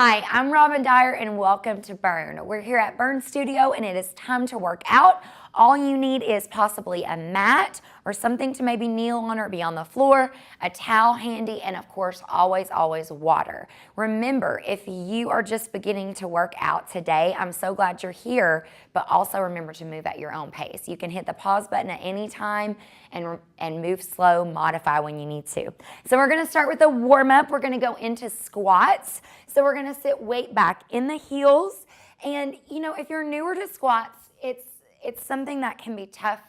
Hi, I'm Robin Dyer and welcome to Burn. We're here at Burn Studio and it is time to work out. All you need is possibly a mat or something to maybe kneel on or be on the floor, a towel handy, and of course, always water. Remember, if you are just beginning to work out today, I'm so glad you're here, but also remember to move at your own pace. You can hit the pause button at any time and move slow, modify when you need to. So we're gonna start with a warm up. We're gonna go into squats. So we're gonna sit weight back in the heels. And you know, if you're newer to squats, it's something that can be tough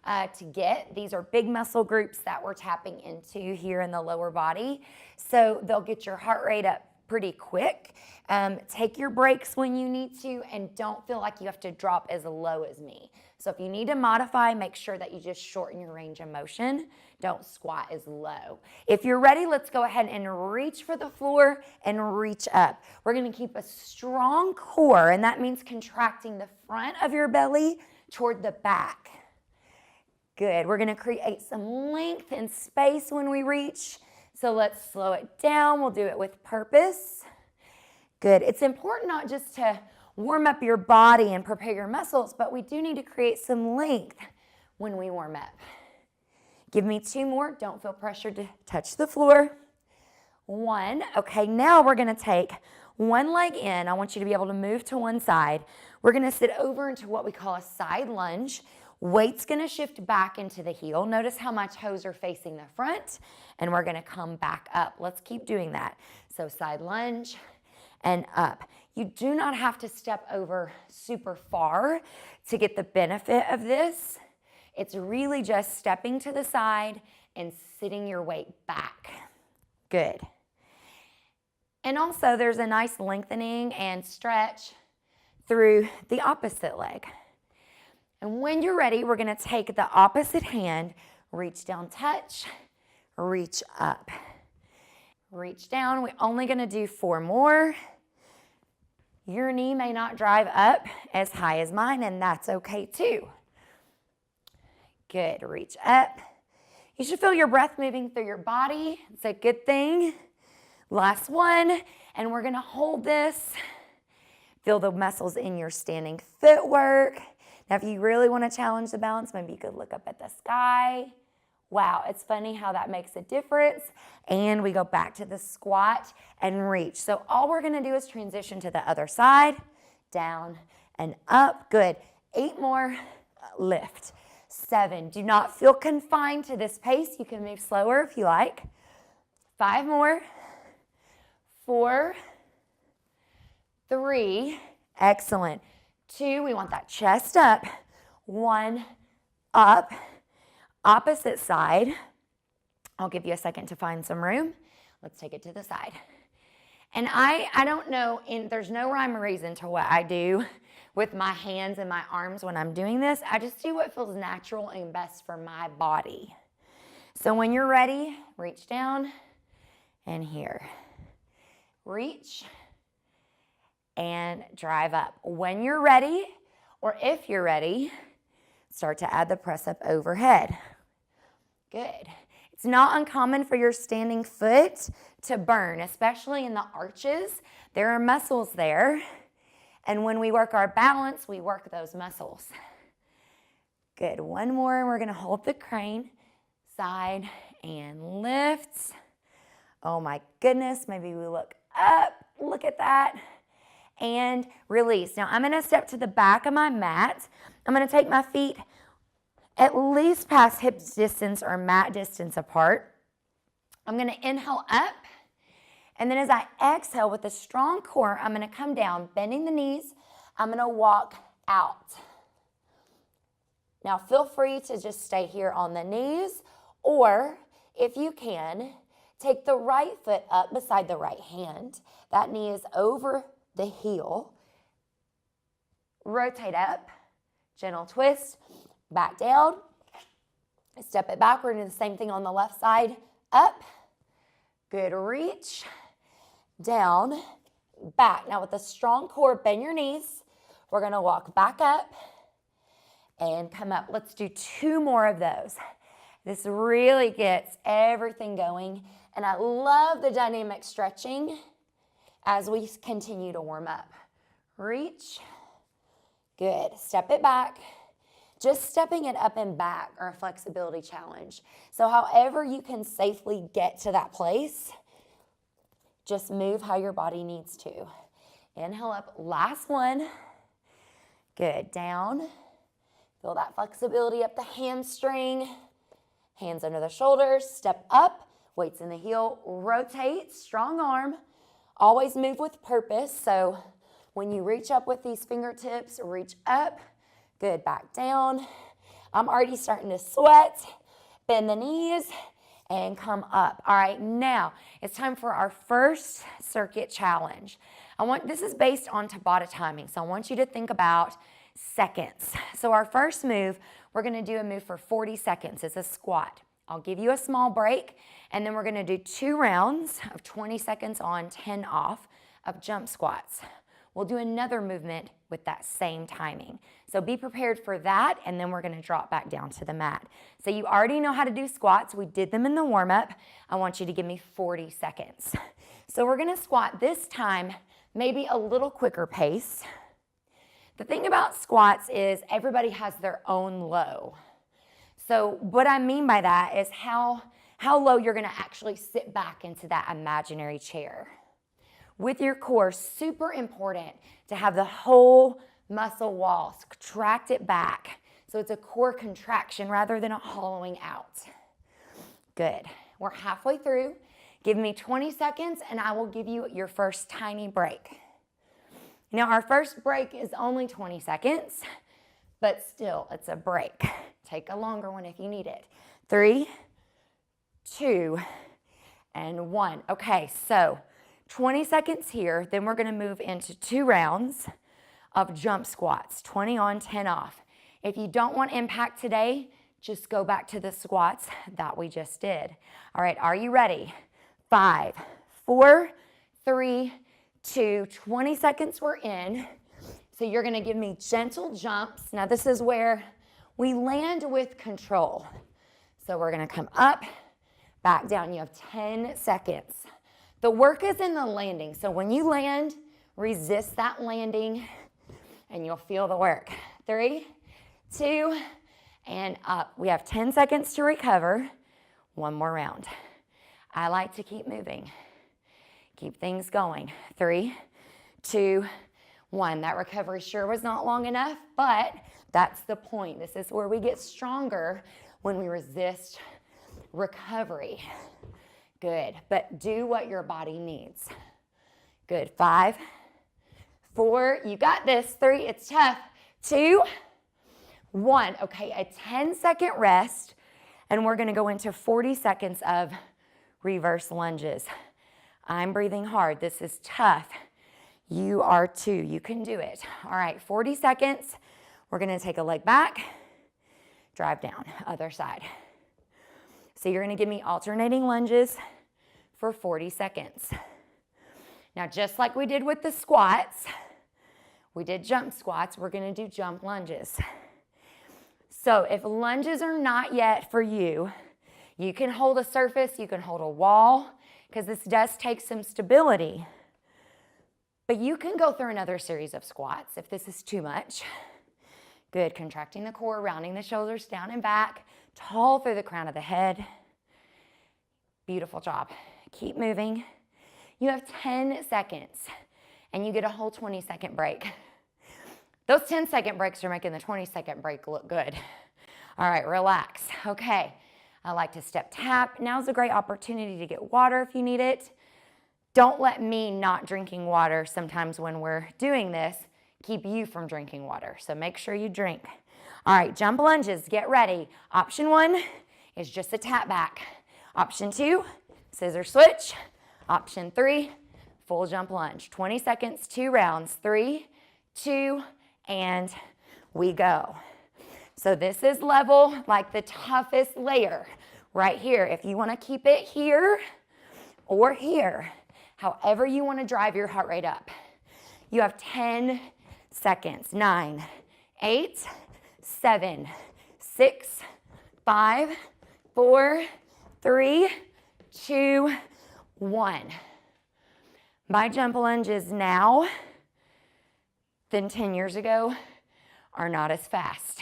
to get. These are big muscle groups that we're tapping into here in the lower body. So they'll get your heart rate up pretty quick. Take your breaks when you need to and don't feel like you have to drop as low as me. So if you need to modify, make sure that you just shorten your range of motion. Don't squat as low. If you're ready, let's go ahead and reach for the floor and reach up. We're gonna keep a strong core, and that means contracting the front of your belly toward the back. Good, we're gonna create some length and space when we reach. So let's slow it down. We'll do it with purpose. Good, it's important not just to warm up your body and prepare your muscles, but we do need to create some length when we warm up. Give me 2 more. Don't feel pressured to touch the floor. 1. Okay, now we're gonna take one leg in. I want you to be able to move to one side. We're gonna sit over into what we call a side lunge. Weight's gonna shift back into the heel. Notice how my toes are facing the front, and we're gonna come back up. Let's keep doing that. So side lunge and up. You do not have to step over super far to get the benefit of this. It's really just stepping to the side and sitting your weight back. Good. And also there's a nice lengthening and stretch through the opposite leg. And when you're ready, we're gonna take the opposite hand, reach down, touch, reach up. Reach down, we're only gonna do 4 more. Your knee may not drive up as high as mine, and that's okay too. Good, reach up. You should feel your breath moving through your body. It's a good thing. Last one, and we're gonna hold this. Feel the muscles in your standing footwork. Now, if you really want to challenge the balance, maybe you could look up at the sky. Wow, it's funny how that makes a difference. And we go back to the squat and reach. So all we're gonna do is transition to the other side, down and up. Good. 8 more, lift. 7, do not feel confined to this pace. You can move slower if you like. 5 more, 4, 3, excellent. 2, we want that chest up. 1, up. Opposite side. I'll give you a second to find some room. Let's take it to the side. And I don't know, there's no rhyme or reason to what I do with my hands and my arms when I'm doing this. I just do what feels natural and best for my body. So when you're ready, reach down and here. Reach and drive up. When you're ready, or if you're ready, start to add the press up overhead. Good. It's not uncommon for your standing foot to burn, especially in the arches. There are muscles there. And when we work our balance, we work those muscles. Good. 1 more, and we're gonna hold the crane, side and lift. Oh my goodness, maybe we look up, look at that. And release. Now I'm gonna step to the back of my mat. I'm gonna take my feet at least past hip distance or mat distance apart. I'm gonna inhale up, and then as I exhale with a strong core, I'm gonna come down, bending the knees. I'm gonna walk out. Now feel free to just stay here on the knees, or if you can, take the right foot up beside the right hand. That knee is over the heel. Rotate up, gentle twist, back down, step it backward, and the same thing on the left side, up, good, reach, down, back. Now with a strong core, bend your knees. We're gonna walk back up and come up. Let's do 2 more of those. This really gets everything going, and I love the dynamic stretching as we continue to warm up. Reach. Good. Step it back. Just stepping it up and back are a flexibility challenge. So however you can safely get to that place, just move how your body needs to. Inhale up. Last one. Good. Down. Feel that flexibility up the hamstring. Hands under the shoulders. Step up. Weights in the heel. Rotate. Strong arm. Always move with purpose. So when you reach up with these fingertips, reach up. Good. Back down. I'm already starting to sweat. Bend the knees and come up. All right, now it's time for our first circuit challenge. This is based on Tabata timing, so I want you to think about seconds. So our first move, we're gonna do a move for 40 seconds. It's a squat. I'll give you a small break, and then we're gonna do 2 rounds of 20 seconds on, 10 off of jump squats. We'll do another movement with that same timing. So be prepared for that, and then we're gonna drop back down to the mat. So you already know how to do squats. We did them in the warm-up. I want you to give me 40 seconds. So we're gonna squat this time, maybe a little quicker pace. The thing about squats is everybody has their own low. So what I mean by that is how low you're gonna actually sit back into that imaginary chair. With your core, super important to have the whole muscle wall, contract it back. So it's a core contraction rather than a hollowing out. Good. We're halfway through. Give me 20 seconds and I will give you your first tiny break. Now our first break is only 20 seconds, but still it's a break. Take a longer one if you need it. 3, 2, and 1. Okay, so 20 seconds here, then we're gonna move into 2 rounds of jump squats, 20 on, 10 off. If you don't want impact today, just go back to the squats that we just did. All right, are you ready? 5, 4, 3, 2, 20 seconds we're in. So you're gonna give me gentle jumps. Now this is where we land with control. So we're gonna come up, back down. You have 10 seconds. The work is in the landing. So when you land, resist that landing and you'll feel the work. 3, 2, and up. We have 10 seconds to recover. 1 more round. I like to keep moving. Keep things going. 3, 2, 1. That recovery sure was not long enough, but that's the point. This is where we get stronger when we resist recovery. Good, but do what your body needs. Good, 5, 4, you got this. 3, it's tough. 2, 1. Okay, a 10-second rest, and we're gonna go into 40 seconds of reverse lunges. I'm breathing hard. This is tough. You are too. You can do it. All right, 40 seconds. We're gonna take a leg back, drive down, other side. So you're gonna give me alternating lunges for 40 seconds. Now, just like we did with the squats, we did jump squats, we're gonna do jump lunges. So if lunges are not yet for you, you can hold a surface, you can hold a wall, because this does take some stability. But you can go through another series of squats if this is too much. Good, contracting the core, rounding the shoulders down and back, tall through the crown of the head. Beautiful job. Keep moving. You have 10 seconds and you get a whole 20-second break. Those 10-second breaks are making the 20-second break look good. All right, relax. Okay, I like to step tap. Now's a great opportunity to get water if you need it. Don't let me not drinking water sometimes when we're doing this keep you from drinking water. So make sure you drink. All right, jump lunges, get ready. Option 1 is just a tap back. Option 2, scissor switch. Option 3, full jump lunge. 20 seconds, 2 rounds. 3, 2, and we go. So this is level, like the toughest layer right here. If you want to keep it here or here, however you want to drive your heart rate up. You have 10 seconds. 9, 8, 7, 6, 5, 4, 3, 2, 1. My jump lunges now than 10 years ago are not as fast.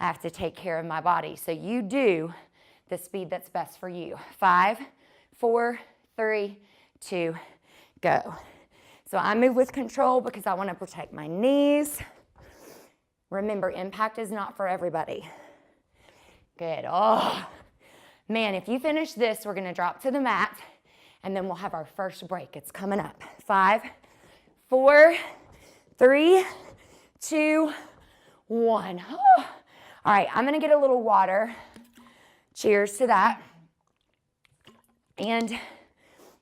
I have to take care of my body. So you do the speed that's best for you. 5, 4, 3, 2, go. So I move with control because I want to protect my knees. Remember, impact is not for everybody. Good. Oh, man, if you finish this, we're going to drop to the mat, and then we'll have our first break. It's coming up. 5, 4, 3, 2, 1. Oh. All right, I'm going to get a little water. Cheers to that. And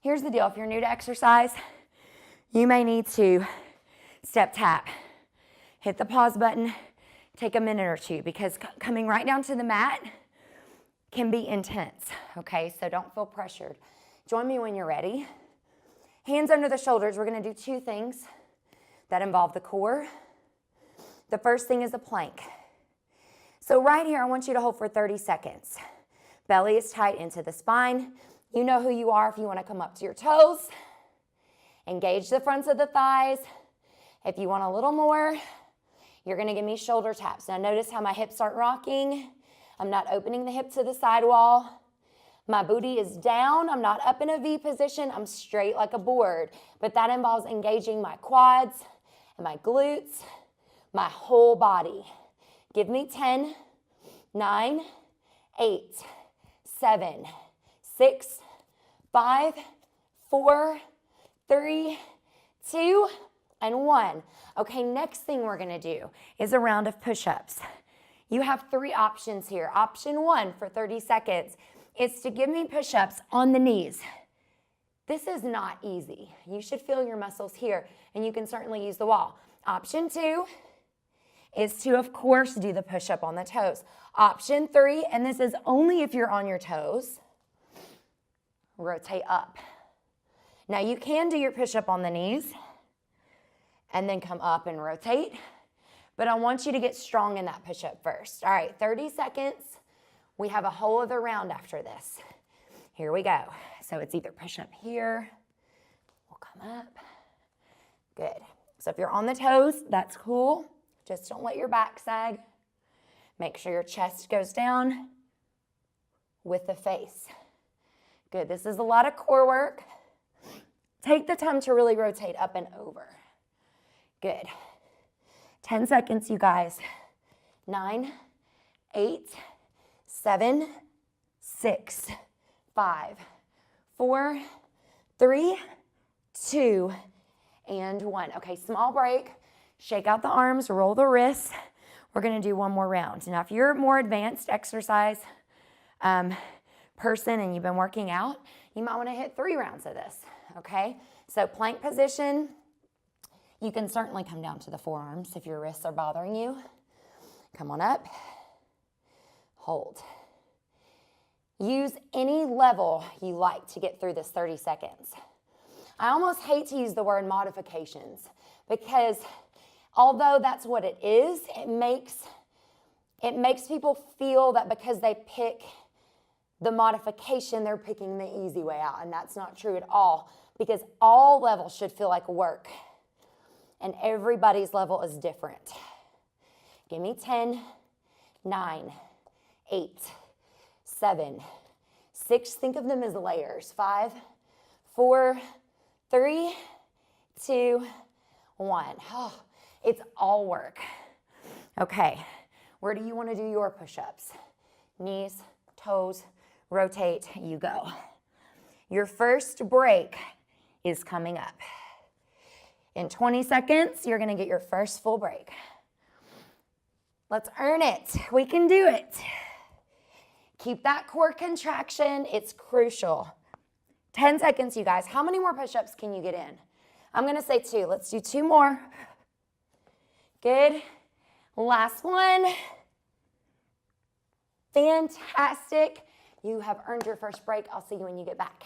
here's the deal. If you're new to exercise, you may need to step tap. Hit the pause button. Take a minute or two, because coming right down to the mat can be intense, okay? So don't feel pressured. Join me when you're ready. Hands under the shoulders. We're going to do 2 things that involve the core. The first thing is a plank. So right here, I want you to hold for 30 seconds. Belly is tight into the spine. You know who you are if you want to come up to your toes. Engage the fronts of the thighs. If you want a little more, you're going to give me shoulder taps. Now notice how my hips aren't rocking. I'm not opening the hip to the sidewall. My booty is down. I'm not up in a V position. I'm straight like a board. But that involves engaging my quads and my glutes, my whole body. Give me 10, 9, 8, 7, 6, 5, 4, 3, 2, and 1. Okay, next thing we're gonna do is a round of push-ups. You have 3 options here. Option 1 for 30 seconds is to give me push-ups on the knees. This is not easy. You should feel your muscles here, and you can certainly use the wall. Option 2 is to, of course, do the push-up on the toes. Option 3, and this is only if you're on your toes, rotate up. Now you can do your push-up on the knees and then come up and rotate, but I want you to get strong in that push-up first. All right, 30 seconds. We have a whole other round after this. Here we go. So it's either push-up here, we'll come up. Good. So if you're on the toes, that's cool. Just don't let your back sag. Make sure your chest goes down with the face. Good. This is a lot of core work. Take the time to really rotate up and over. Good. 10 seconds, you guys. 9, 8, 7, 6, 5, 4, 3, 2, and 1. Okay, small break. Shake out the arms, roll the wrists. We're gonna do one more round. Now, if you're a more advanced exercise person and you've been working out, you might wanna hit 3 rounds of this, okay? So plank position, you can certainly come down to the forearms if your wrists are bothering you. Come on up, hold. Use any level you like to get through this 30 seconds. I almost hate to use the word modifications because although that's what it is, it makes people feel that because they pick the modification, they're picking the easy way out, and that's not true at all, because all levels should feel like work, and everybody's level is different. Give me 10, 9, 8, 7, 6, think of them as layers, 5, 4, 3, 2, 1. Oh, it's all work. Okay, where do you want to do your push-ups? Knees, toes, rotate, you go. Your first break is coming up. In 20 seconds, you're gonna get your first full break. Let's earn it. We can do it. Keep that core contraction. It's crucial. 10 seconds, you guys. How many more push-ups can you get in? I'm gonna say 2. Let's do 2 more. Good. Last one. Fantastic. You have earned your first break. I'll see you when you get back.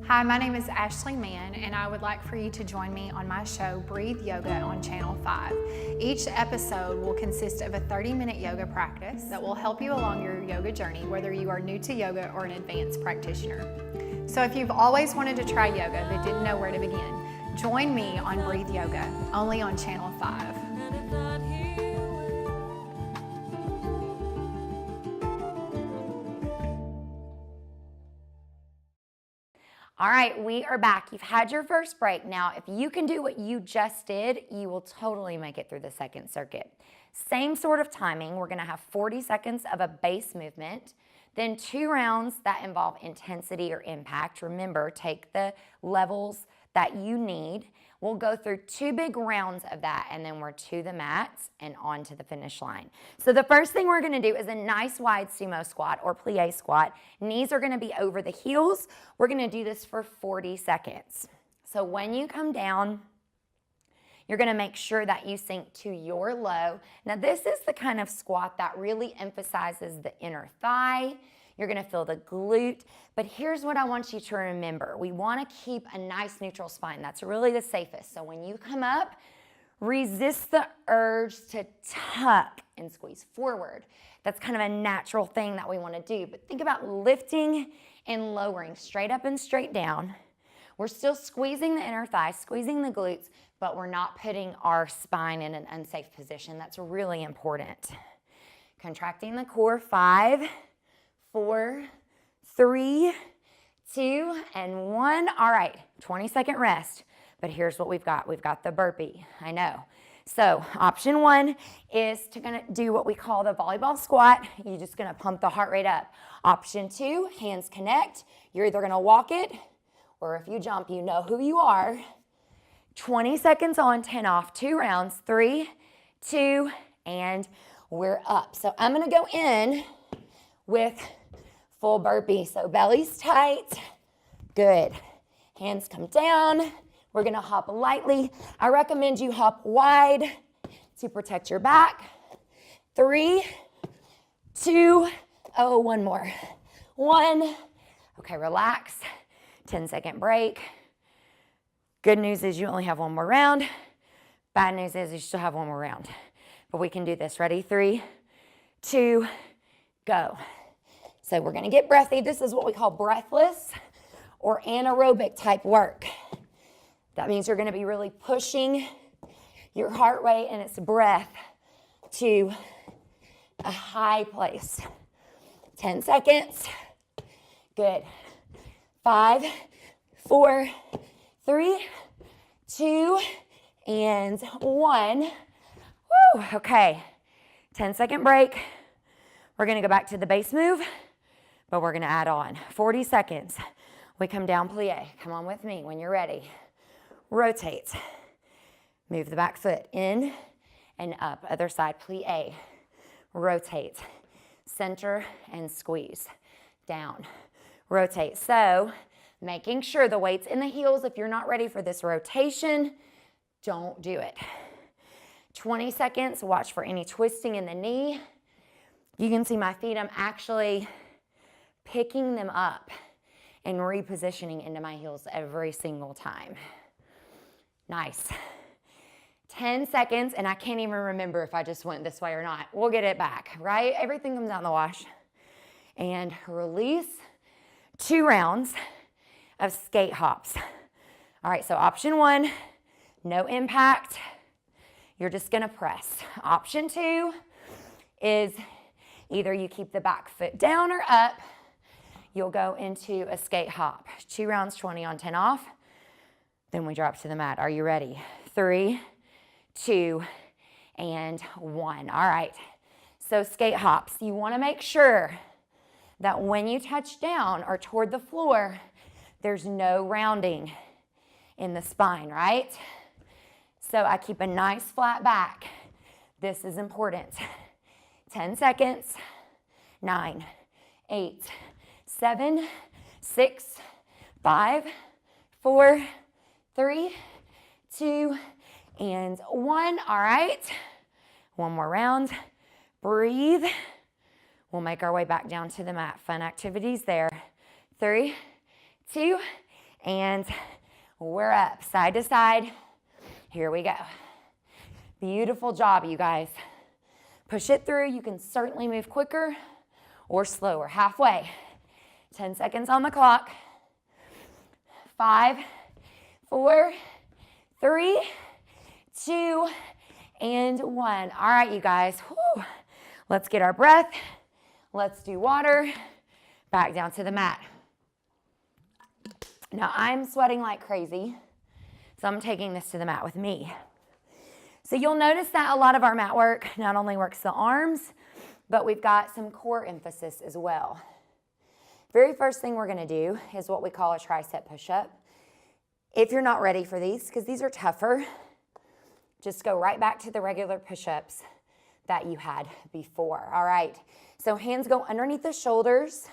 Hi, my name is Ashley Mann, and I would like for you to join me on my show, Breathe Yoga, on Channel 5. Each episode will consist of a 30-minute yoga practice that will help you along your yoga journey, whether you are new to yoga or an advanced practitioner. So if you've always wanted to try yoga but didn't know where to begin, join me on Breathe Yoga, only on Channel 5. All right, we are back. You've had your first break. Now, if you can do what you just did, you will totally make it through the second circuit. Same sort of timing. We're gonna have 40 seconds of a base movement, then 2 rounds that involve intensity or impact. Remember, take the levels that you need. We'll go through 2 big rounds of that, and then we're to the mats and on to the finish line. So the first thing we're gonna do is a nice wide sumo squat or plie squat. Knees are gonna be over the heels. We're gonna do this for 40 seconds. So when you come down, you're gonna make sure that you sink to your low. Now this is the kind of squat that really emphasizes the inner thigh. You're gonna feel the glute, but here's what I want you to remember. We wanna keep a nice neutral spine. That's really the safest. So when you come up, resist the urge to tuck and squeeze forward. That's kind of a natural thing that we wanna do, but think about lifting and lowering, straight up and straight down. We're still squeezing the inner thigh, squeezing the glutes, but we're not putting our spine in an unsafe position. That's really important. Contracting the core, 5, 4, 3, 2, and 1. All right, 20-second rest. But here's what we've got. We've got the burpee. I know. So option 1 is to gonna do what we call the volleyball squat. You're just gonna pump the heart rate up. Option 2, hands connect. You're either gonna walk it, or if you jump, you know who you are. 20 seconds on, 10 off, 2 rounds, 3, 2, and we're up. So I'm gonna go in with full burpee. So belly's tight, good. Hands come down. We're gonna hop lightly. I recommend you hop wide to protect your back. 3, 2, oh, one more. 1, okay, relax. 10-second break. Good news is you only have 1 more round. Bad news is you still have 1 more round. But we can do this. Ready? 3, 2, go. So we're gonna get breathy. This is what we call breathless or anaerobic type work. That means you're gonna be really pushing your heart rate and its breath to a high place. 10 seconds. Good. 5, 4, 3, 2, and 1. Woo, okay. 10-second break. We're gonna go back to the base move, but we're gonna add on. 40 seconds. We come down plie. Come on with me when you're ready. Rotate. Move the back foot in and up. Other side, plie. Rotate. Center and squeeze. Down. Rotate. So making sure the weight's in the heels. If you're not ready for this rotation, don't do it. 20 seconds. Watch for any twisting in the knee. You can see my feet. I'm actually picking them up and repositioning into my heels every single time. Nice. 10 seconds, and I can't even remember if I just went this way or not. We'll get it back, right? Everything comes out in the wash. And release. 2 rounds of skate hops. All right, so option 1, no impact. You're just gonna press. Option 2 is either you keep the back foot down or up. You'll go into a skate hop. 2 rounds, 20 on, 10 off. Then we drop to the mat. Are you ready? 3, 2, and 1. All right, so skate hops. You wanna make sure that when you touch down or toward the floor, there's no rounding in the spine, right? So I keep a nice flat back. This is important. 10 seconds. 9, 8, 7, 6, 5, 4, 3, 2, and 1. All right. 1 more round. Breathe. We'll make our way back down to the mat. Fun activities there. 3, 2, and we're up. Side to side. Here we go. Beautiful job, you guys. Push it through. You can certainly move quicker or slower. Halfway. 10 seconds on the clock. 5, 4, 3, 2, and 1. All right, you guys. Whew. Let's get our breath. Let's do water. Back down to the mat. Now, I'm sweating like crazy, so I'm taking this to the mat with me. So you'll notice that a lot of our mat work not only works the arms, but we've got some core emphasis as well. Very first thing we're going to do is what we call a tricep push-up. If you're not ready for these, because these are tougher, just go right back to the regular push-ups that you had before. All right, so hands go underneath the shoulders.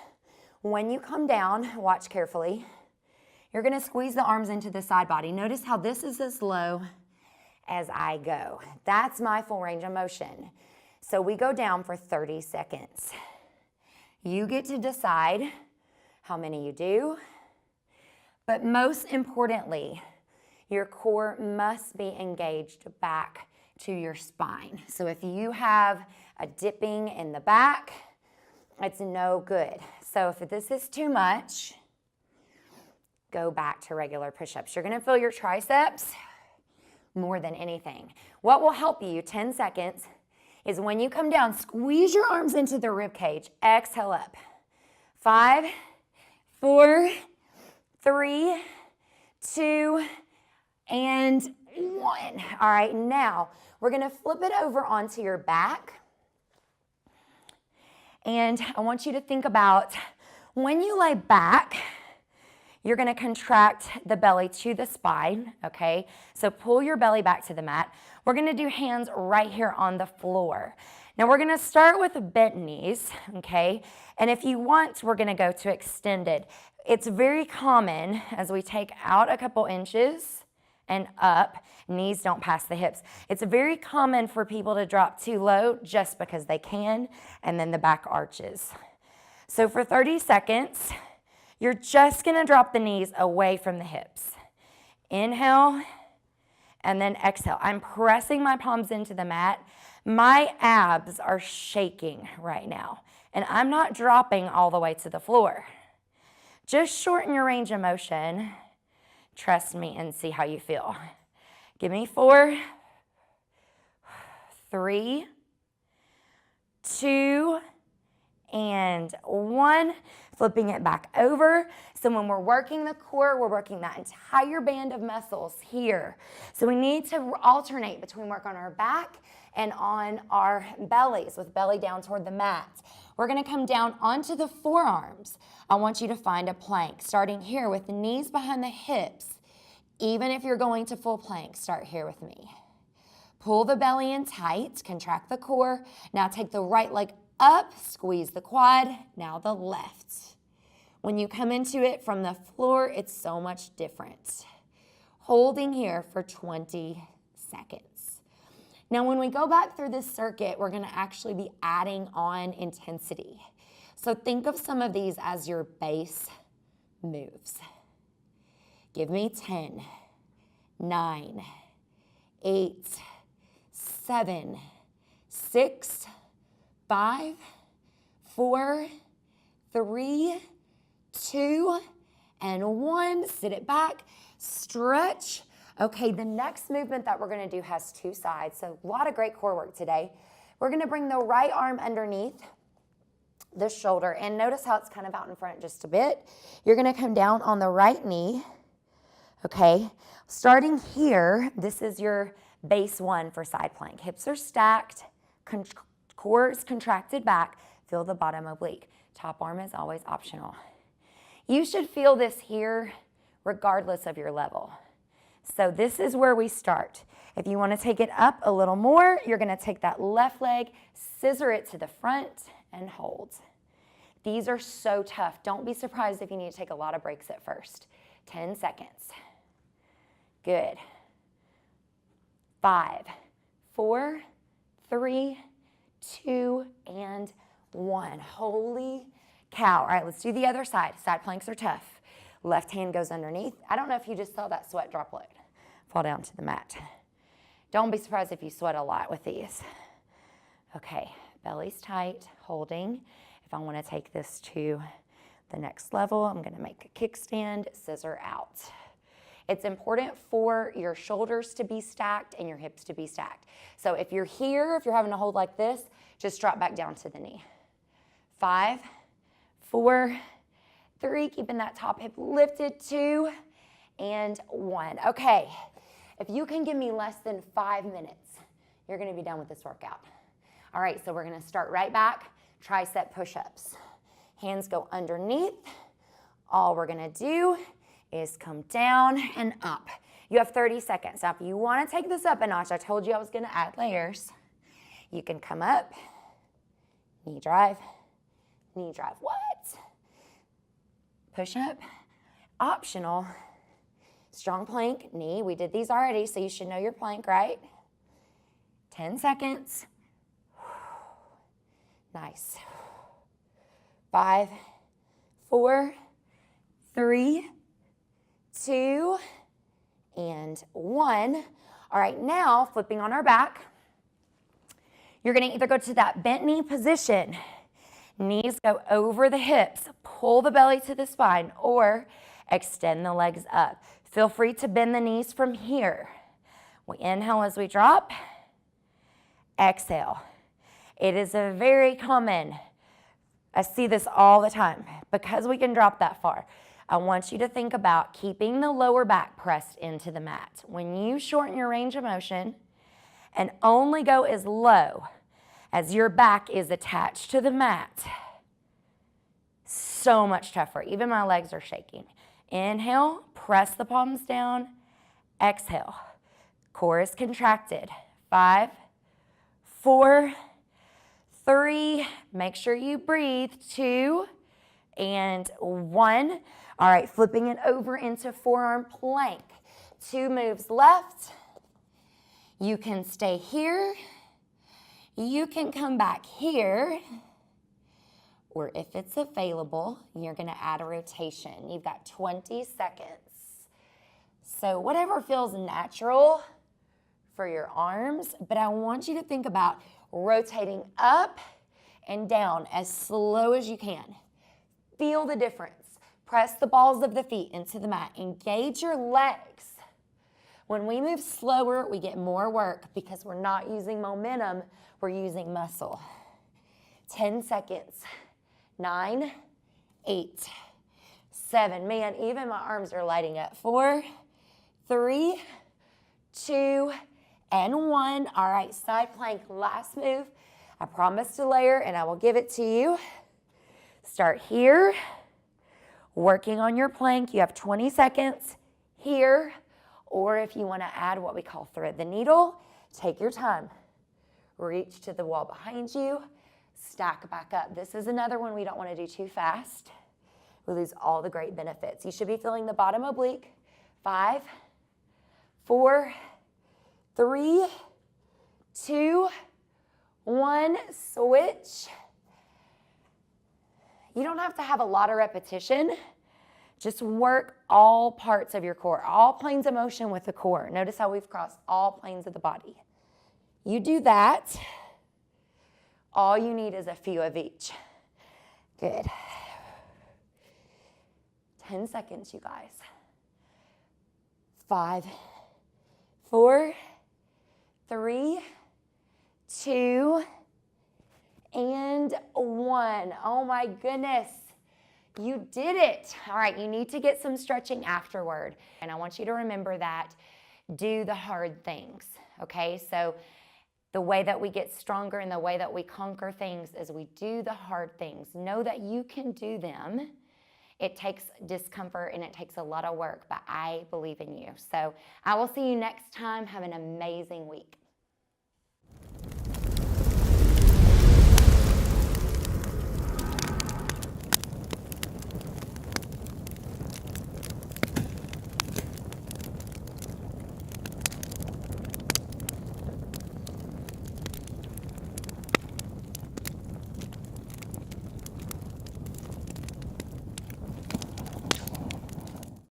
When you come down, watch carefully. You're going to squeeze the arms into the side body. Notice how this is as low as I go. That's my full range of motion. So we go down for 30 seconds. You get to decide how many you do, but most importantly, your core must be engaged back to your spine. So if you have a dipping in the back, it's no good. So if this is too much, go back to regular push-ups. You're gonna feel your triceps more than anything. What will help you, 10 seconds, is when you come down, squeeze your arms into the rib cage. Exhale up. 5, 4, 3, 2, and 1. All right, now we're gonna flip it over onto your back. And I want you to think about when you lay back, you're gonna contract the belly to the spine, okay? So pull your belly back to the mat. We're gonna do hands right here on the floor. Now we're gonna start with bent knees, okay? And if you want, we're gonna go to extended. It's very common as we take out a couple inches and up, knees don't pass the hips. It's very common for people to drop too low just because they can, and then the back arches. So for 30 seconds, you're just gonna drop the knees away from the hips. Inhale, and then exhale. I'm pressing my palms into the mat. My abs are shaking right now, and I'm not dropping all the way to the floor. Just shorten your range of motion. Trust me and see how you feel. Give me 4, 3, 2, and 1. Flipping it back over. So when we're working the core, we're working that entire band of muscles here. So we need to alternate between work on our back and on our bellies with belly down toward the mat. We're gonna come down onto the forearms. I want you to find a plank, starting here with the knees behind the hips. Even if you're going to full plank, start here with me. Pull the belly in tight, contract the core. Now take the right leg up, squeeze the quad, now the left. When you come into it from the floor, it's so much different. Holding here for 20 seconds. Now when we go back through this circuit, we're gonna actually be adding on intensity. So think of some of these as your base moves. Give me 10, 9, 8, 7, 6, 5, 4, 3, 2, and 1. Sit it back, stretch. Okay, the next movement that we're gonna do has 2 sides, so a lot of great core work today. We're gonna bring the right arm underneath the shoulder, and notice how it's kind of out in front just a bit. You're gonna come down on the right knee, okay? Starting here, this is your base 1 for side plank. Hips are stacked, core is contracted back, feel the bottom oblique. Top arm is always optional. You should feel this here regardless of your level. So this is where we start. If you want to take it up a little more, you're going to take that left leg, scissor it to the front, and hold. These are so tough. Don't be surprised if you need to take a lot of breaks at first. 10 seconds. Good. 5, 4, 3, 2, and 1. Holy cow. All right, let's do the other side. Side planks are tough. Left hand goes underneath. I don't know if you just saw that sweat droplet fall down to the mat. Don't be surprised if you sweat a lot with these. Okay, belly's tight, holding. If I want to take this to The next level, I'm gonna make a kickstand, scissor out. It's important for your shoulders to be stacked and your hips to be stacked. So if you're here, if you're having to hold like this, just drop back down to the knee. 5, 4, 3, keeping that top hip lifted, 2, and 1. Okay, if you can give me less than 5 minutes, you're gonna be done with this workout. All right, so we're gonna start right back, tricep push-ups. Hands go underneath. All we're gonna do is come down and up. You have 30 seconds. Now, if you wanna take this up a notch, I told you I was gonna add layers. You can come up, knee drive, knee drive. What? Push up, optional. Strong plank, knee. We did these already, so you should know your plank, right? 10 seconds. Nice. 5, 4, 3, 2, and 1. All right, now flipping on our back. You're gonna either go to that bent knee position, knees go over the hips, pull the belly to the spine, or extend the legs up. Feel free to bend the knees from here. We inhale as we drop, exhale. It is a very common, I see this all the time, because we can drop that far. I want you to think about keeping the lower back pressed into the mat. When you shorten your range of motion and only go as low as your back is attached to the mat, so much tougher. Even my legs are shaking. Inhale, press the palms down. Exhale, core is contracted. 5, 4, 3, make sure you breathe. 2, and 1. All right, flipping it over into forearm plank. 2 moves left. You can stay here. You can come back here. Or if it's available, you're gonna add a rotation. You've got 20 seconds. So whatever feels natural for your arms, but I want you to think about rotating up and down as slow as you can. Feel the difference. Press the balls of the feet into the mat. Engage your legs. When we move slower, we get more work because we're not using momentum, we're using muscle. 10 seconds. 9, 8, 7. Man, even my arms are lighting up. 4, 3, 2, and 1. All right, side plank, last move. I promise to layer, and I will give it to you. Start here, working on your plank. You have 20 seconds here, or if you want to add what we call thread the needle, take your time. Reach to the wall behind you. Stack back up. This is another one we don't want to do too fast. We lose all the great benefits. You should be feeling the bottom oblique. 5, 4, 3, 2, 1. Switch. You don't have to have a lot of repetition. Just work all parts of your core, all planes of motion with the core. Notice how we've crossed all planes of the body. You do that. All you need is a few of each. Good. 10 seconds, you guys. 5, 4, 3, 2, and 1. Oh my goodness. You did it. All right, you need to get some stretching afterward. And I want you to remember that. Do the hard things, okay? So the way that we get stronger and the way that we conquer things is we do the hard things. Know that you can do them. It takes discomfort and it takes a lot of work, but I believe in you. So I will see you next time. Have an amazing week.